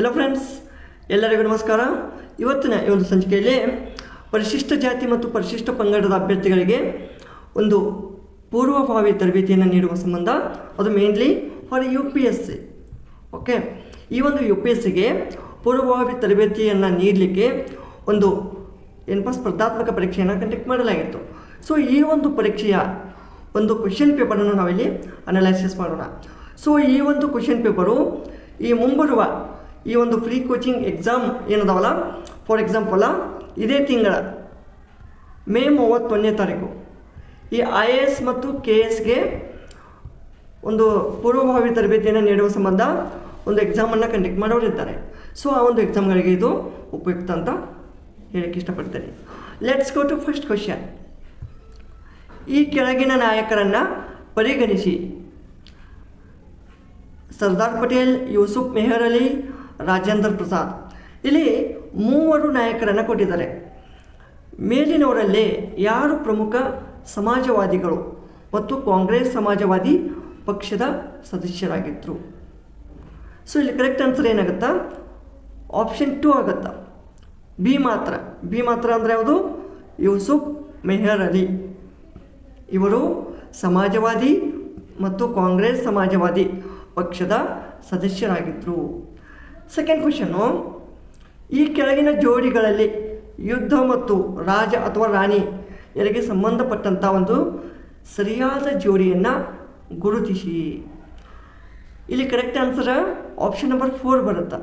Hello friends, ಎಲ್ಲರಿಗೂ ನಮಸ್ಕಾರ. ಇವತ್ತಿನ ಈ ಒಂದು ಸಂಚಿಕೆಯಲ್ಲಿ ಪರಿಶಿಷ್ಟ ಜಾತಿ ಮತ್ತು ಪರಿಶಿಷ್ಟ ಪಂಗಡದ ಅಭ್ಯರ್ಥಿಗಳಿಗೆ ಒಂದು ಪೂರ್ವಭಾವಿ ತರಬೇತಿಯನ್ನು ನೀಡುವ ಸಂಬಂಧ, ಅದು ಮೇನ್ಲಿ ಫಾರ್ UPSC. ಓಕೆ, ಈ ಒಂದು UPSCಗೆ ಪೂರ್ವಭಾವಿ ತರಬೇತಿಯನ್ನು ನೀಡಲಿಕ್ಕೆ ಒಂದು ಸ್ಪರ್ಧಾತ್ಮಕ ಪರೀಕ್ಷೆಯನ್ನು ಕಂಡಕ್ಟ್ ಮಾಡಲಾಗಿತ್ತು. ಸೊ ಈ ಒಂದು ಪರೀಕ್ಷೆಯ ಒಂದು ಕ್ವೆಶ್ಚನ್ ಪೇಪರನ್ನು ನಾವಿಲ್ಲಿ ಅನಲೈಸಿಸ್ ಮಾಡೋಣ. ಸೊ ಈ ಒಂದು ಕ್ವೆಶ್ಚನ್ ಪೇಪರು ಈ ಮುಂಬರುವ ಈ ಒಂದು ಫ್ರೀ ಕೋಚಿಂಗ್ ಎಕ್ಸಾಮ್ ಏನದಾವಲ್ಲ, ಫಾರ್ ಎಕ್ಸಾಂಪಲ್ ಇದೇ ತಿಂಗಳ ಮೇ 31ನೇ ತಾರೀಕು ಈ IAS ಮತ್ತು KSಗೆ ಒಂದು ಪೂರ್ವಭಾವಿ ತರಬೇತಿಯನ್ನು ನೀಡುವ ಸಂಬಂಧ ಒಂದು ಎಕ್ಸಾಮನ್ನು ಕಂಡಕ್ಟ್ ಮಾಡೋರಿದ್ದಾರೆ. ಸೊ ಆ ಒಂದು ಎಕ್ಸಾಮ್ಗಳಿಗೆ ಇದು ಉಪಯುಕ್ತ ಅಂತ ಹೇಳಕ್ಕೆ ಇಷ್ಟಪಡ್ತೇನೆ. Let's go to first question. ಈ ಕೆಳಗಿನ ನಾಯಕರನ್ನು ಪರಿಗಣಿಸಿ. ಸರ್ದಾರ್ ಪಟೇಲ್, ಯೂಸುಫ್ ಮೆಹರ್ ಅಲಿ, ರಾಜೇಂದ್ರ ಪ್ರಸಾದ್. ಇಲ್ಲಿ 3 ನಾಯಕರನ್ನು ಕೊಟ್ಟಿದ್ದಾರೆ. ಮೇಲಿನವರಲ್ಲಿ ಯಾರು ಪ್ರಮುಖ ಸಮಾಜವಾದಿಗಳು ಮತ್ತು ಕಾಂಗ್ರೆಸ್ ಸಮಾಜವಾದಿ ಪಕ್ಷದ ಸದಸ್ಯರಾಗಿದ್ದರು? ಸೊ ಇಲ್ಲಿ ಕರೆಕ್ಟ್ ಆನ್ಸರ್ ಏನಾಗುತ್ತಾ? ಆಪ್ಷನ್ 2 ಆಗುತ್ತಾ. ಬಿ ಮಾತ್ರ ಅಂದರೆ ಯಾವುದು? ಯೂಸುಫ್ ಮೆಹರ್ ಅಲಿ. ಇವರು ಸಮಾಜವಾದಿ ಮತ್ತು ಕಾಂಗ್ರೆಸ್ ಸಮಾಜವಾದಿ ಪಕ್ಷದ ಸದಸ್ಯರಾಗಿದ್ದರು. ಸೆಕೆಂಡ್ ಕ್ವೆಶ್ಚನ್ನು, ಈ ಕೆಳಗಿನ ಜೋಡಿಗಳಲ್ಲಿ ಯುದ್ಧ ಮತ್ತು ರಾಜ ಅಥವಾ ರಾಣಿ ಇವರಿಗೆ ಸಂಬಂಧಪಟ್ಟಂಥ ಒಂದು ಸರಿಯಾದ ಜೋಡಿಯನ್ನು ಗುರುತಿಸಿ. ಇಲ್ಲಿ ಕರೆಕ್ಟ್ ಆನ್ಸರ್ ಆಪ್ಷನ್ ನಂಬರ್ 4 ಬರುತ್ತೆ.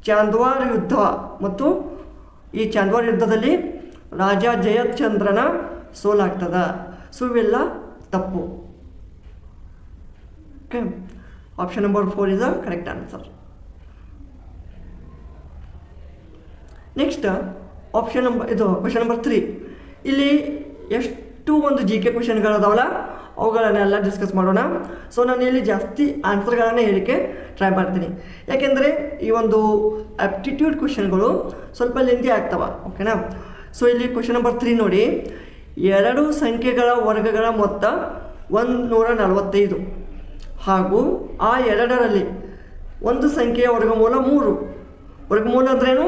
ಚಾಂದ್ವಾರ್ ಯುದ್ಧ ಮತ್ತು ಈ ಚಾಂದ್ವಾರ್ ಯುದ್ಧದಲ್ಲಿ ರಾಜ ಜಯಚಂದ್ರನ ಸೋಲಾಗ್ತದ. ಸೊ ಇವೆಲ್ಲ ತಪ್ಪು. Okay, option number 4 is the correct answer. Next question number 3. ಇಲ್ಲಿ ಎಷ್ಟು ಒಂದು GK ಕ್ವೆಶನ್ಗಳದಾವಲ್ಲ ಅವುಗಳನ್ನೆಲ್ಲ ಡಿಸ್ಕಸ್ ಮಾಡೋಣ. ಸೊ ನಾನು ಇಲ್ಲಿ ಜಾಸ್ತಿ ಆನ್ಸರ್ಗಳನ್ನು ಹೇಳಿಕೆ ಟ್ರೈ ಮಾಡ್ತೀನಿ, ಯಾಕೆಂದರೆ ಈ ಒಂದು ಆಪ್ಟಿಟ್ಯೂಡ್ ಕ್ವೆಶನ್ಗಳು ಸ್ವಲ್ಪ ಲೆಂದಿ ಆಗ್ತವೆ. ಓಕೆನಾ? ಸೊ ಇಲ್ಲಿ ಕ್ವೆಶ್ಚನ್ ನಂಬರ್ 3 ನೋಡಿ. 2 ಸಂಖ್ಯೆಗಳ ವರ್ಗಗಳ ಮೊತ್ತ 145 ಹಾಗೂ ಆ 2ರಲ್ಲಿ ಒಂದು ಸಂಖ್ಯೆಯ ವರ್ಗಮೂಲ 3. ವರ್ಗಮೂಲ ಅಂದ್ರೇನು?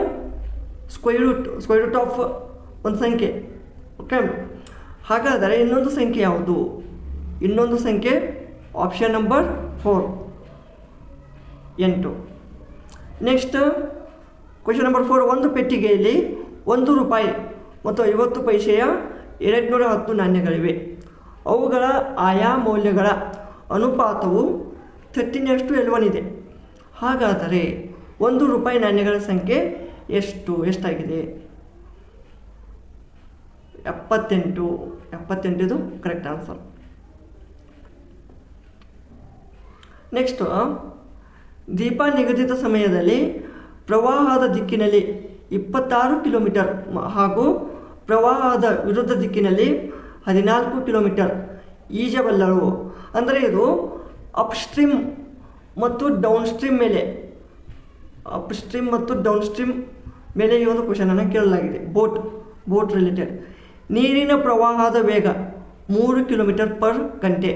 ಸ್ಕ್ವೈರ್ ರೂಟ್ ಆಫ್ ಒಂದು ಸಂಖ್ಯೆ. ಓಕೆ, ಹಾಗಾದರೆ ಇನ್ನೊಂದು ಸಂಖ್ಯೆ ಯಾವುದು? ಇನ್ನೊಂದು ಸಂಖ್ಯೆ option number 4, 8. Next question number 4. ಒಂದು ಪೆಟ್ಟಿಗೆಯಲ್ಲಿ ₹1 ಮತ್ತು 50 ಪೈಸೆಯ 210 ನಾಣ್ಯಗಳಿವೆ. ಅವುಗಳ ಆಯಾ ಮೌಲ್ಯಗಳ ಅನುಪಾತವು 13:11 ಇದೆ. ಹಾಗಾದರೆ ₹1 ನಾಣ್ಯಗಳ ಸಂಖ್ಯೆ ಎಷ್ಟಾಗಿದೆ? 78 ಇದು ಕರೆಕ್ಟ್ ಆನ್ಸರ್. ನೆಕ್ಸ್ಟು, ದೀಪ ನಿಗದಿತ ಸಮಯದಲ್ಲಿ ಪ್ರವಾಹದ ದಿಕ್ಕಿನಲ್ಲಿ 26 ಕಿಲೋಮೀಟರ್ ಹಾಗೂ ಪ್ರವಾಹದ ವಿರುದ್ಧ ದಿಕ್ಕಿನಲ್ಲಿ 14 ಕಿಲೋಮೀಟರ್ ಈಜಬಲ್ಲಳು. ಅಂದರೆ ಇದು ಅಪ್ಸ್ಟ್ರೀಮ್ ಮತ್ತು ಡೌನ್ಸ್ಟ್ರೀಮ್ ಮೇಲೆ ಈ ಒಂದು ಕ್ವೆಶನನ್ನು ಕೇಳಲಾಗಿದೆ. Boat related. ನೀರಿನ ಪ್ರವಾಹದ ವೇಗ 3 ಕಿಲೋಮೀಟರ್ ಪರ್ ಗಂಟೆ,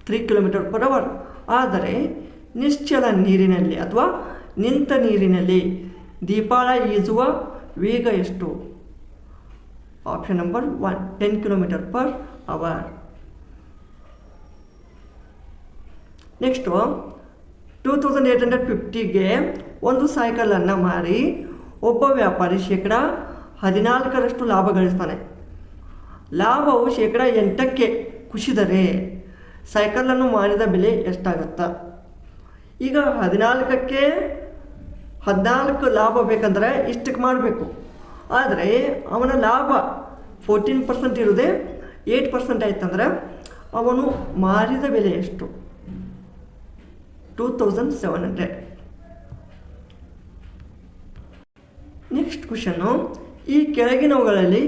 3 ಕಿಲೋಮೀಟರ್ ಪರ್ ಅವರ್. ಆದರೆ ನಿಶ್ಚಲ ನೀರಿನಲ್ಲಿ ಅಥವಾ ನಿಂತ ನೀರಿನಲ್ಲಿ ದೀಪಾಳ ಈಜುವ ವೇಗ ಎಷ್ಟು? Option number 1, 10 kilometre per hour. Next, 2850ಗೆ ಒಂದು ಸೈಕಲನ್ನು ಮಾರಿ ಒಬ್ಬ ವ್ಯಾಪಾರಿ -14% ಲಾಭ ಗಳಿಸ್ತಾನೆ. ಲಾಭವು -8ಕ್ಕೆ ಕುಸಿದರೆ ಸೈಕಲನ್ನು ಮಾರಿದ ಬೆಲೆ ಎಷ್ಟಾಗತ್ತಾ? ಈಗ 14ಕ್ಕೆ 14 ಲಾಭ ಬೇಕಂದ್ರೆ ಇಷ್ಟಕ್ಕೆ ಮಾಡಬೇಕು. ಆದರೆ ಅವನ ಲಾಭ 14% ಇರೋದೇ 8% ಆಯ್ತಂದ್ರೆ ಅವನು ಮಾರಿದ ಬೆಲೆ ಎಷ್ಟು? 2700. ನೆಕ್ಸ್ಟ್ ಕ್ವೆಶನ್ನು, ಈ ಕೆಳಗಿನವುಗಳಲ್ಲಿ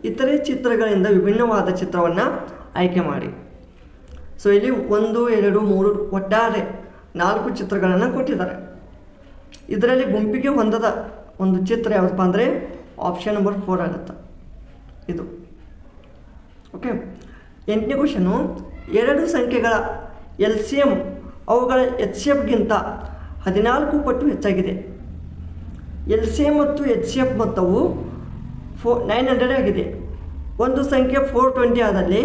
ಇತರೆ ಚಿತ್ರಗಳಿಂದ ವಿಭಿನ್ನವಾದ ಚಿತ್ರವನ್ನು ಆಯ್ಕೆ ಮಾಡಿ. ಸೊ ಇಲ್ಲಿ 1, 2, 3 ಒಟ್ಟಾರೆ 4 ಚಿತ್ರಗಳನ್ನು ಕೊಟ್ಟಿದ್ದಾರೆ. ಇದರಲ್ಲಿ ಗುಂಪಿಗೆ ಹೊಂದದ ಒಂದು ಚಿತ್ರ ಯಾವುದಪ್ಪ ಅಂದರೆ ಆಪ್ಷನ್ ನಂಬರ್ 4 ಆಗುತ್ತೆ ಇದು. ಓಕೆ, 8ನೇ ಕ್ವೆಶನ್ನು, 2 ಸಂಖ್ಯೆಗಳ LCM ಅವುಗಳ HCFಗಿಂತ 14 ಪಟ್ಟು ಹೆಚ್ಚಾಗಿದೆ. LCM ಮತ್ತು HCF ಮೊತ್ತವು 900 ಆಗಿದೆ. ಒಂದು ಸಂಖ್ಯೆ 420 ಆದಲ್ಲಿ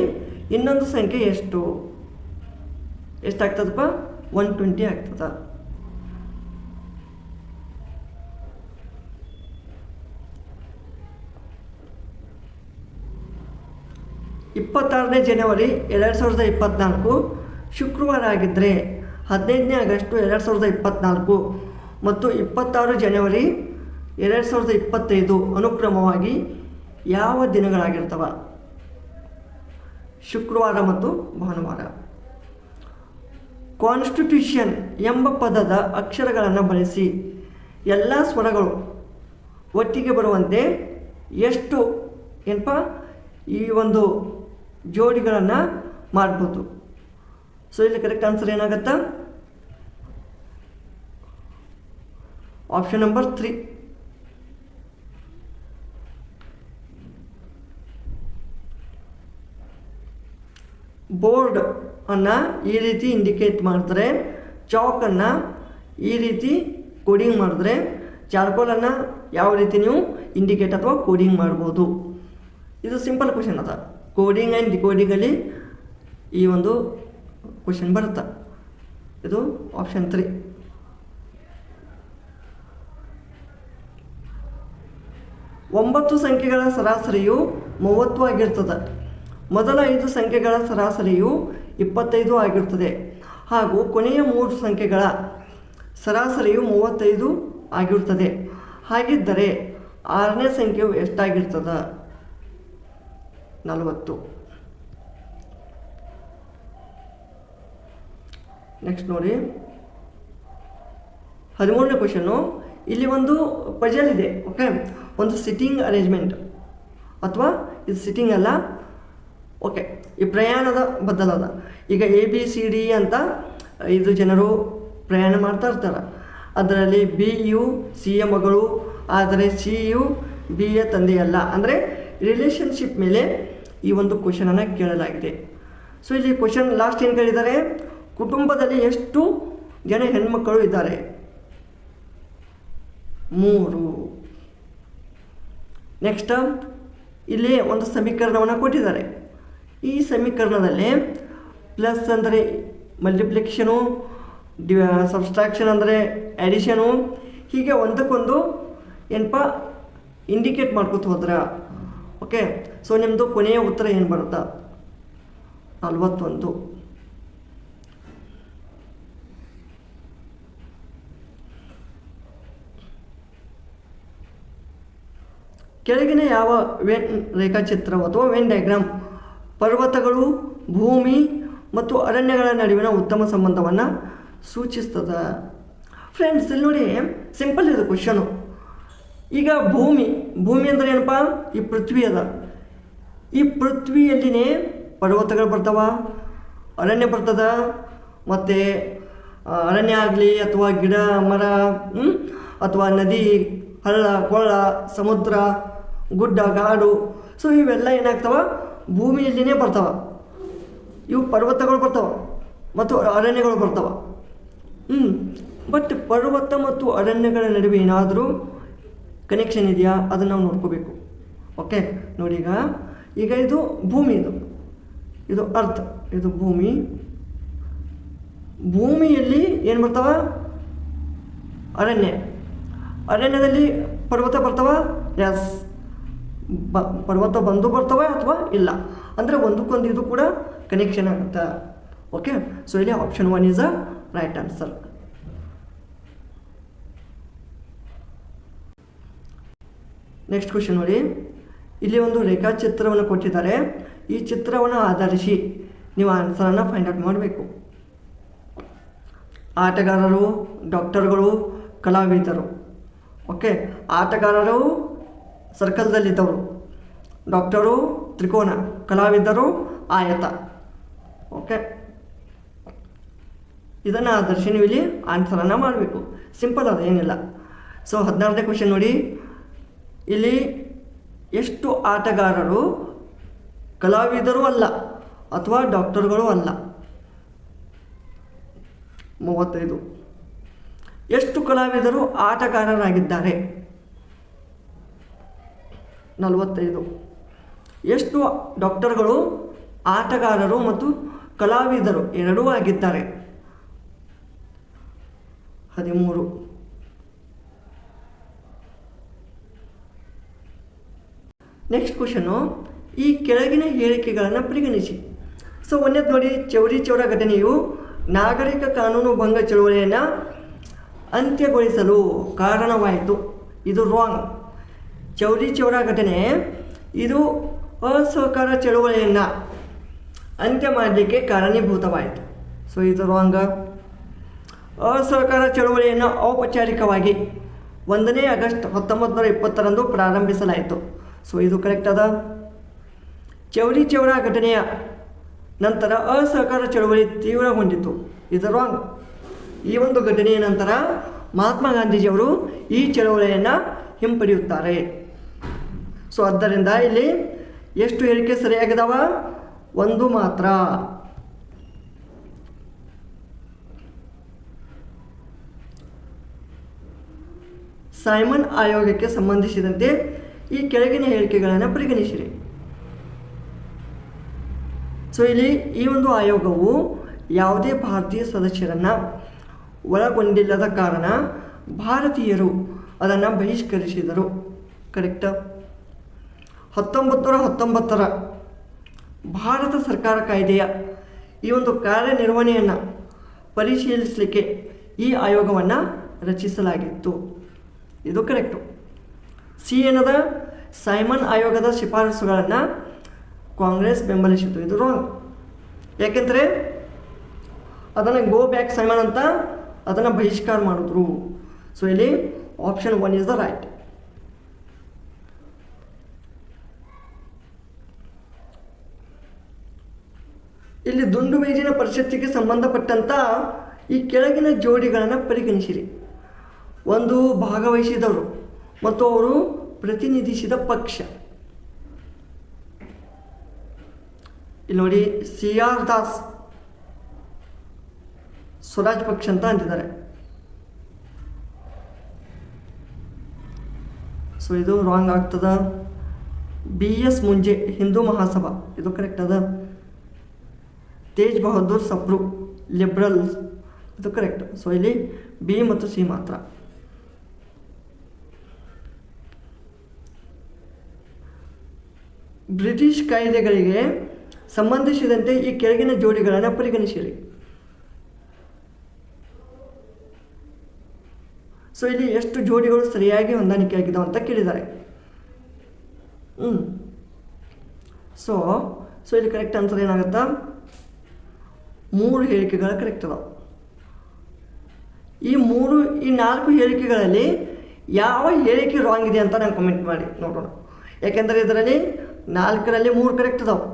ಇನ್ನೊಂದು ಸಂಖ್ಯೆ ಎಷ್ಟಾಗ್ತದಪ್ಪ? 120 ಆಗ್ತದ. ಜನವರಿ 2024 ಶುಕ್ರವಾರ ಆಗಿದ್ದರೆ 15 ಆಗಸ್ಟ್ 2024 ಮತ್ತು 26 ಜನವರಿ 2025 ಅನುಕ್ರಮವಾಗಿ ಯಾವ ದಿನಗಳಾಗಿರ್ತವ? ಶುಕ್ರವಾರ ಮತ್ತು ಭಾನುವಾರ. ಕಾನ್ಸ್ಟಿಟ್ಯೂಷನ್ ಎಂಬ ಪದದ ಅಕ್ಷರಗಳನ್ನು ಬಳಸಿ ಎಲ್ಲ ಸ್ವರಗಳು ಒಟ್ಟಿಗೆ ಬರುವಂತೆ ಎಷ್ಟು ಈ ಒಂದು ಜೋಡಿಗಳನ್ನು ಮಾಡ್ಬೋದು. ಸೊ ಇಲ್ಲಿ ಕರೆಕ್ಟ್ ಆನ್ಸರ್ ಏನಾಗತ್ತಾ? Option number 3. ಬೋರ್ಡ್ ಅನ್ನು ಈ ರೀತಿ ಇಂಡಿಕೇಟ್ ಮಾಡಿದ್ರೆ, ಚಾಕನ್ನು ಈ ರೀತಿ ಕೋಡಿಂಗ್ ಮಾಡಿದ್ರೆ, ಚಾರ್ಕೋಲನ್ನು ಯಾವ ರೀತಿ ನೀವು ಇಂಡಿಕೇಟ್ ಅಥವಾ ಕೋಡಿಂಗ್ ಮಾಡ್ಬೋದು. ಇದು ಸಿಂಪಲ್ ಕ್ವಶನ್ ಅದ. ಕೋಡಿಂಗ್ ಆ್ಯಂಡ್ ಡಿಕೋಡಿಂಗಲ್ಲಿ ಈ ಒಂದು ಕ್ವಶನ್ ಬರುತ್ತೆ. ಇದು ಆಪ್ಷನ್ 3. ಒಂಬತ್ತು ಸಂಖ್ಯೆಗಳ ಸರಾಸರಿಯು 30 ಆಗಿರ್ತದೆ. ಮೊದಲ 5 ಸಂಖ್ಯೆಗಳ ಸರಾಸರಿಯು 25 ಆಗಿರುತ್ತದೆ ಹಾಗೂ ಕೊನೆಯ 3 ಸಂಖ್ಯೆಗಳ ಸರಾಸರಿಯು 35 ಆಗಿರುತ್ತದೆ. ಹಾಗಿದ್ದರೆ 6ನೇ ಸಂಖ್ಯೆಯು ಎಷ್ಟಾಗಿರ್ತದೆ? 40. ನೆಕ್ಸ್ಟ್ ನೋಡಿ 13ನೇ ಕ್ವಶನ್ನು. ಇಲ್ಲಿ ಒಂದು ಪಜಲ್ ಇದೆ. ಓಕೆ, ಒಂದು ಸಿಟ್ಟಿಂಗ್ ಅರೇಂಜ್ಮೆಂಟ್ ಅಥವಾ ಇದು ಸಿಟ್ಟಿಂಗ್ ಅಲ್ಲ. ಓಕೆ, ಈ ಪ್ರಯಾಣದ ಬದಲಾದ ಈಗ ABCD ಅಂತ 5 ಜನರು ಪ್ರಯಾಣ ಮಾಡ್ತಾ ಇರ್ತಾರೆ. ಅದರಲ್ಲಿ BU Cಯ ಮಗಳು, ಆದರೆ CU Bಯ ತಂದೆಯಲ್ಲ. ಅಂದರೆ ರಿಲೇಷನ್ಶಿಪ್ ಮೇಲೆ ಈ ಒಂದು ಕ್ವಶನನ್ನು ಕೇಳಲಾಗಿದೆ. ಸೊ ಇಲ್ಲಿ ಕ್ವಶನ್ ಲಾಸ್ಟ್ ಏನು ಕೇಳಿದ್ದಾರೆ? ಕುಟುಂಬದಲ್ಲಿ ಎಷ್ಟು ಜನ ಹೆಣ್ಮಕ್ಕಳು ಇದ್ದಾರೆ? 3. ನೆಕ್ಸ್ಟ್ ಇಲ್ಲಿ ಒಂದು ಸಮೀಕರಣವನ್ನು ಕೊಟ್ಟಿದ್ದಾರೆ. ಈ ಸಮೀಕರಣದಲ್ಲಿ ಪ್ಲಸ್ ಅಂದರೆ ಮಲ್ಟಿಪ್ಲಿಕೇಶನು, ಸಬ್ಸ್ಟ್ರಾಕ್ಷನ್ ಅಂದರೆ ಆ್ಯಡಿಷನು, ಹೀಗೆ ಒಂದಕ್ಕೊಂದು ಇಂಡಿಕೇಟ್ ಮಾಡ್ಕೊತ ಹೋದ್ರೆ ಓಕೆ. ಸೊ ನಿಮ್ಮದು ಕೊನೆಯ ಉತ್ತರ ಏನು ಬರುತ್ತಾ? 41. ಕೆಳಗಿನ ಯಾವ ವೆನ್ ರೇಖಾಚಿತ್ರವು ಅಥವಾ ವೆನ್ ಡಯಾಗ್ರಾಮ್ ಪರ್ವತಗಳು, ಭೂಮಿ ಮತ್ತು ಅರಣ್ಯಗಳ ನಡುವಿನ ಉತ್ತಮ ಸಂಬಂಧವನ್ನು ಸೂಚಿಸ್ತದೆ? ಫ್ರೆಂಡ್ಸ್ ಇಲ್ಲಿ ನೋಡಿ, ಸಿಂಪಲ್ ಇದು ಕ್ವಶನು. ಈಗ ಭೂಮಿ ಅಂದರೆ ಏನಪ್ಪ? ಈ ಪೃಥ್ವಿ ಅದ. ಈ ಪೃಥ್ವಿಯಲ್ಲಿನೇ ಪರ್ವತಗಳು ಬರ್ತಾವ, ಅರಣ್ಯ ಬರ್ತದ, ಮತ್ತು ಅರಣ್ಯ ಆಗಲಿ ಅಥವಾ ಗಿಡ ಮರ ಅಥವಾ ನದಿ, ಹಳ್ಳ ಕೊಳ್ಳ, ಸಮುದ್ರ, ಗುಡ್ಡ ಗಾಡು, ಸೊ ಇವೆಲ್ಲ ಏನಾಗ್ತವ? ಭೂಮಿಯಲ್ಲಿನೇ ಬರ್ತಾವ. ಇವು ಪರ್ವತಗಳು ಬರ್ತಾವ ಮತ್ತು ಅರಣ್ಯಗಳು ಬರ್ತಾವ. ಬಟ್ ಪರ್ವತ ಮತ್ತು ಅರಣ್ಯಗಳ ನಡುವೆ ಏನಾದರೂ ಕನೆಕ್ಷನ್ ಇದೆಯಾ? ಅದನ್ನು ನಾವು ನೋಡ್ಕೋಬೇಕು. ಓಕೆ ನೋಡಿ, ಈಗ ಇದು ಭೂಮಿ, ಇದು ಅರ್ಥ, ಇದು ಭೂಮಿಯಲ್ಲಿ ಏನು ಬರ್ತಾವ? ಅರಣ್ಯದಲ್ಲಿ ಪರ್ವತ ಬರ್ತಾವ. ಎಸ್, ಪರ್ವತ ಬಂದು ಬರ್ತಾವ ಅಥವಾ ಇಲ್ಲ, ಅಂದರೆ ಒಂದಕ್ಕೊಂದು ಇದು ಕೂಡ ಕನೆಕ್ಷನ್ ಆಗುತ್ತೆ. ಓಕೆ, ಸೊ ಇಲ್ಲಿ option 1 is a right answer. Next question ನೋಡಿ, ಇಲ್ಲಿ ಒಂದು ರೇಖಾಚಿತ್ರವನ್ನು ಕೊಟ್ಟಿದ್ದಾರೆ. ಈ ಚಿತ್ರವನ್ನು ಆಧರಿಸಿ ನೀವು ಆನ್ಸರನ್ನು ಫೈಂಡ್ ಔಟ್ ಮಾಡಬೇಕು. ಆಟಗಾರರು, ಡಾಕ್ಟರ್ಗಳು, ಕಲಾವಿದರು. ಓಕೆ, ಆಟಗಾರರು ಸರ್ಕಲ್ದಲ್ಲಿದ್ದವರು, ಡಾಕ್ಟರು ತ್ರಿಕೋನ, ಕಲಾವಿದರು ಆಯತ. ಓಕೆ, ಇದನ್ನು ಆಧರಿಸಿ ನೀವು ಇಲ್ಲಿ ಆನ್ಸರನ್ನು ಮಾಡಬೇಕು. ಸಿಂಪಲ್ ಅದು, ಏನಿಲ್ಲ. ಸೊ 16ನೇ ಕ್ವಶನ್ ನೋಡಿ, ಇಲ್ಲಿ ಎಷ್ಟು ಆಟಗಾರರು ಕಲಾವಿದರು ಅಲ್ಲ ಅಥವಾ ಡಾಕ್ಟರ್ಗಳು ಅಲ್ಲ? 35. ಎಷ್ಟು ಕಲಾವಿದರು ಆಟಗಾರರಾಗಿದ್ದಾರೆ? 45. ಎಷ್ಟು ಡಾಕ್ಟರ್ಗಳು ಆಟಗಾರರು ಮತ್ತು ಕಲಾವಿದರು ಎರಡೂ ಆಗಿದ್ದಾರೆ? 13. ನೆಕ್ಸ್ಟ್ ಕ್ವಶನ್ನು, ಈ ಕೆಳಗಿನ ಹೇಳಿಕೆಗಳನ್ನು ಪರಿಗಣಿಸಿ. ಸೊ ಒಂದೇದು ನೋಡಿ, ಚೌರಿ ಚೌರ ಘಟನೆಯು ನಾಗರಿಕ ಕಾನೂನು ಭಂಗ ಚಳುವಳಿಯನ್ನು ಅಂತ್ಯಗೊಳಿಸಲು ಕಾರಣವಾಯಿತು. ಇದು ರಾಂಗ್. ಚೌರಿ ಚೌರ ಘಟನೆ ಇದು ಅಸಹಕಾರ ಚಳುವಳಿಯನ್ನು ಅಂತ್ಯ ಮಾಡಲಿಕ್ಕೆ ಕಾರಣೀಭೂತವಾಯಿತು. ಸೊ ಇದು ರಾಂಗ್. ಅಸಹಕಾರ ಚಳುವಳಿಯನ್ನು ಔಪಚಾರಿಕವಾಗಿ 1ನೇ ಆಗಸ್ಟ್ 1920 ಪ್ರಾರಂಭಿಸಲಾಯಿತು. ಸೊ ಇದು ಕರೆಕ್ಟ್ ಅದ. ಚೌರಿ ಚೌರ ಘಟನೆಯ ನಂತರ ಅಸಹಕಾರ ಚಳುವಳಿ ತೀವ್ರಗೊಂಡಿತು. ಇದು ರಾಂಗ್. ಈ ಒಂದು ಘಟನೆಯ ನಂತರ ಮಹಾತ್ಮ ಗಾಂಧೀಜಿಯವರು ಈ ಚಳುವಳಿಯನ್ನು ಹಿಂಪಡೆಯುತ್ತಾರೆ. ಸೊ ಆದ್ದರಿಂದ ಇಲ್ಲಿ ಎಷ್ಟು ಹೇಳಿಕೆ ಸರಿಯಾಗಿದಾವ? 1 ಮಾತ್ರ. ಸೈಮನ್ ಆಯೋಗಕ್ಕೆ ಸಂಬಂಧಿಸಿದಂತೆ ಈ ಕೆಳಗಿನ ಹೇಳಿಕೆಗಳನ್ನು ಪರಿಗಣಿಸಿರಿ. ಸೊ ಇಲ್ಲಿ ಈ ಒಂದು ಆಯೋಗವು ಯಾವುದೇ ಭಾರತೀಯ ಸದಸ್ಯರನ್ನು ಒಳಗೊಂಡಿಲ್ಲದ ಕಾರಣ ಭಾರತೀಯರು ಅದನ್ನು ಬಹಿಷ್ಕರಿಸಿದರು. ಕರೆಕ್ಟ್. 1919 ಭಾರತ ಸರ್ಕಾರ ಕಾಯ್ದೆಯ ಈ ಒಂದು ಕಾರ್ಯನಿರ್ವಹಣೆಯನ್ನು ಪರಿಶೀಲಿಸಲಿಕ್ಕೆ ಈ ಆಯೋಗವನ್ನು ರಚಿಸಲಾಗಿತ್ತು. ಇದು ಕರೆಕ್ಟು. ಸಿ ಏನದ? ಸೈಮನ್ ಆಯೋಗದ ಶಿಫಾರಸುಗಳನ್ನು ಕಾಂಗ್ರೆಸ್ ಬೆಂಬಲಿಸಿತು. ಇದು ರಾಂಗ್. ಯಾಕೆಂದರೆ ಅದನ್ನು ಗೋ ಬ್ಯಾಕ್ ಸೈಮನ್ ಅಂತ ಅದನ್ನು ಬಹಿಷ್ಕಾರ ಮಾಡಿದ್ರು. ಸೊ ಇಲ್ಲಿ ಆಪ್ಷನ್ 1 ಇಸ್ ದ ರೈಟ್. ಇಲ್ಲಿ ದುಂಡು ಮೇಜಿನ ಪರಿಷತ್ತಿಗೆ ಸಂಬಂಧಪಟ್ಟಂಥ ಈ ಕೆಳಗಿನ ಜೋಡಿಗಳನ್ನು ಪರಿಗಣಿಸಿರಿ. 1 ಭಾಗವಹಿಸಿದವರು ಮತ್ತು ಅವರು ಪ್ರತಿನಿಧಿಸಿದ ಪಕ್ಷ. ಇಲ್ಲಿ ನೋಡಿ, CR ದಾಸ್ ಸ್ವರಾಜ್ ಪಕ್ಷ ಅಂತ ಅಂತಿದ್ದಾರೆ. ಸೊ ಇದು ರಾಂಗ್ ಆಗ್ತದ. BS ಮುಂಜೆ ಹಿಂದೂ ಮಹಾಸಭಾ, ಇದು ಕರೆಕ್ಟ್ ಅದ. ತೇಜ್ ಬಹದ್ದೂರ್ ಸಪ್ರು ಲಿಬ್ರಲ್ಸ್, ಇದು ಕರೆಕ್ಟ್. ಸೊ ಇಲ್ಲಿ B ಮತ್ತು C ಮಾತ್ರ. ಬ್ರಿಟಿಷ್ ಕಾಯ್ದೆಗಳಿಗೆ ಸಂಬಂಧಿಸಿದಂತೆ ಈ ಕೆಳಗಿನ ಜೋಡಿಗಳನ್ನು ಪರಿಗಣಿಸಿರಿ. ಸೊ ಇಲ್ಲಿ ಎಷ್ಟು ಜೋಡಿಗಳು ಸರಿಯಾಗಿ ಹೊಂದಾಣಿಕೆ ಆಗಿದ್ದಾವೆ ಅಂತ ಕೇಳಿದ್ದಾರೆ. ಸೊ ಇಲ್ಲಿ ಕರೆಕ್ಟ್ ಆನ್ಸರ್ ಏನಾಗುತ್ತಾ? 3 ಹೇಳಿಕೆಗಳು ಕರೆಕ್ಟ್ ಅದಾವೆ. ಈ 4 ಹೇಳಿಕೆಗಳಲ್ಲಿ ಯಾವ ಹೇಳಿಕೆ ರಾಂಗ್ ಇದೆ ಅಂತ ನಾನು ಕಮೆಂಟ್ ಮಾಡಿ ನೋಡೋಣ. ಯಾಕೆಂದರೆ ಇದರಲ್ಲಿ 4ರಲ್ಲಿ 3 ಕರೆಕ್ಟ್ ಅದಾವೆ.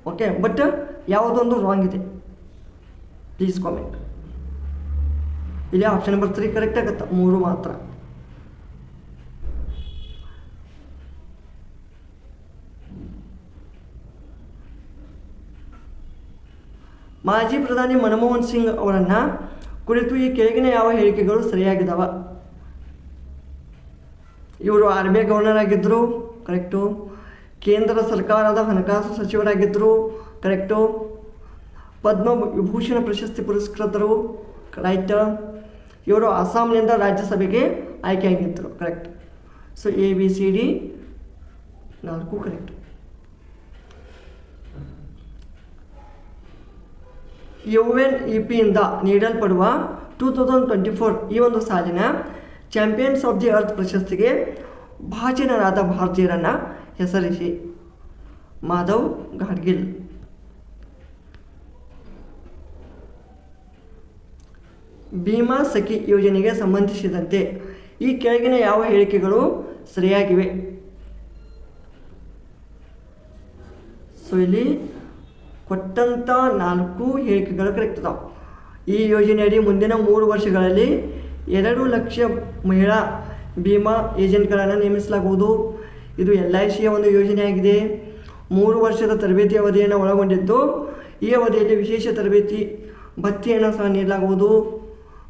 ಓಕೆ, ಬಟ್ ಯಾವುದೊಂದು ರಾಂಗ್ ಇದೆ ಪ್ಲೀಸ್ ಕಾಮೆಂಟ್. ಇಲ್ಲಿ ಆಪ್ಷನ್ ನಂಬರ್ 3 ಕರೆಕ್ಟ್ ಆಗುತ್ತೆ, 3 ಮಾತ್ರ. ಮಾಜಿ ಪ್ರಧಾನಿ ಮನಮೋಹನ್ ಸಿಂಗ್ ಅವರನ್ನು ಕುರಿತು ಈ ಕೆಳಗಿನ ಯಾವ ಹೇಳಿಕೆಗಳು ಸರಿಯಾಗಿದ್ದಾವ? ಇವರು RBI ಗವರ್ನರ್ ಆಗಿದ್ದರು, ಕರೆಕ್ಟು. ಕೇಂದ್ರ ಸರ್ಕಾರದ ಹಣಕಾಸು ಸಚಿವರಾಗಿದ್ದರು, ಕರೆಕ್ಟು. ಪದ್ಮವಿಭೂಷಣ ಪ್ರಶಸ್ತಿ ಪುರಸ್ಕೃತರು, ರೈಟ್. ಇವರು ಅಸ್ಸಾಂನಿಂದ ರಾಜ್ಯಸಭೆಗೆ ಆಯ್ಕೆಯಾಗಿದ್ದರು, ಕರೆಕ್ಟ್. So ABCD 4 correct. UNEPಯಿಂದ ನೀಡಲ್ಪಡುವ 2024 ಈ ಒಂದು ಸಾಲಿನ ಚಾಂಪಿಯನ್ಸ್ ಆಫ್ ದಿ ಅರ್ತ್ ಪ್ರಶಸ್ತಿಗೆ ಭಾಜನರಾದ ಭಾರತೀಯರನ್ನು ಹೆಸರಿಸಿ. ಮಾಧವ್ ಗಾಡ್ಗಿಲ್. ಭೀಮಾ ಸಖಿ ಯೋಜನೆಗೆ ಸಂಬಂಧಿಸಿದಂತೆ ಈ ಕೆಳಗಿನ ಯಾವ ಹೇಳಿಕೆಗಳು ಸರಿಯಾಗಿವೆ? ಸೊ ಇಲ್ಲಿ ಕೊಟ್ಟಂಥ 4 ಹೇಳಿಕೆಗಳು ಕರೆಕ್ಟ್ ಅದಾವೆ. ಈ ಯೋಜನೆಯಡಿ ಮುಂದಿನ 3 ವರ್ಷಗಳಲ್ಲಿ 2 ಲಕ್ಷ ಮಹಿಳಾ ಭೀಮಾ ಏಜೆಂಟ್ಗಳನ್ನು ನೇಮಿಸಲಾಗುವುದು. ಇದು LICಯ ಒಂದು ಯೋಜನೆಯಾಗಿದೆ. 3 ವರ್ಷದ ತರಬೇತಿ ಅವಧಿಯನ್ನು ಒಳಗೊಂಡಿದ್ದು, ಈ ಅವಧಿಯಲ್ಲಿ ವಿಶೇಷ ತರಬೇತಿ ಭತ್ಯೆಯನ್ನು ಸಹ ನೀಡಲಾಗುವುದು.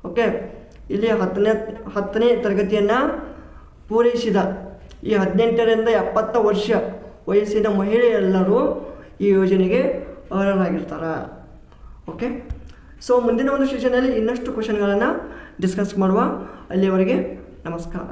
ಓಕೆ, ಇಲ್ಲಿ 10ನೇ ತರಗತಿಯನ್ನು ಪೂರೈಸಿದ ಈ 18ರಿಂದ 70 ವರ್ಷ ವಯಸ್ಸಿನ ಮಹಿಳೆಯೆಲ್ಲರೂ ಈ ಯೋಜನೆಗೆ ಅರ್ಹರಾಗಿರ್ತಾರೆ. ಓಕೆ, ಸೊ ಮುಂದಿನ ಒಂದು ಸೆಷನಲ್ಲಿ ಇನ್ನಷ್ಟು ಕ್ವಶನ್ಗಳನ್ನು ಡಿಸ್ಕಸ್ ಮಾಡುವ. ಅಲ್ಲಿಯವರೆಗೆ ನಮಸ್ಕಾರ.